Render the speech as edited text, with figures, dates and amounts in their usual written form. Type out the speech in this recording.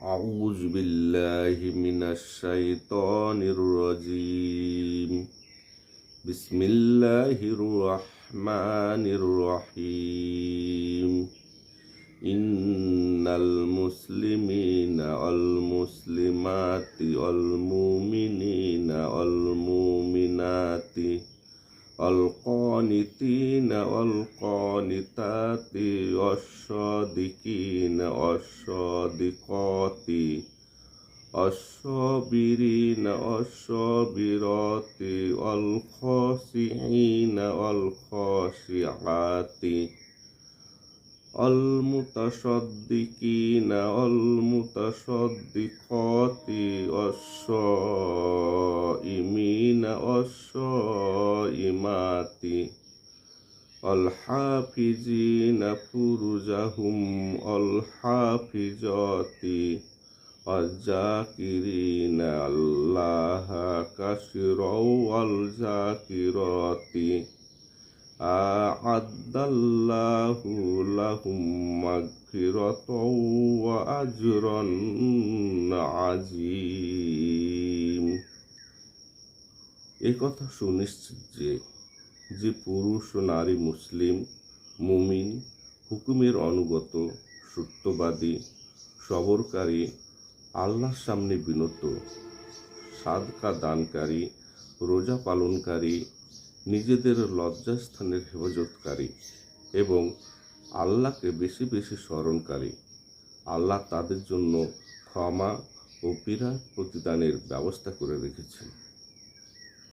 أعوذ بالله من الشيطان الرجيم. بسم الله الرحمن الرحيم. إن المسلمين والمسلمات والمؤمنين والمؤمنات والقانتين والقانتات والصادقين والصادقات والصابرين والصابرات والخاشعين والخاشعات المتصدقين والمتصدقات والصائمين والصائمات والحافظين فروجهم والحافظات والذاكرين الله كثيرا والذاكرات أعد الله لهم مغفرة وأجرا عظيم। এই কথা সুনিশ্চিত যে পুরুষ ও নারী মুসলিম, মুমিন, হুকুমের অনুগত, সত্যবাদী, সবরকারী, আল্লাহর সামনে বিনত, সাদকা দানকারী, রোজা পালনকারী, নিজেদের লজ্জাস্থানের হেফাজতকারী এবং আল্লাহকে বেশি বেশি স্মরণকারী, আল্লাহ তাদের জন্য ক্ষমা ও বিরাট প্রতিদানের ব্যবস্থা করে রেখেছেন।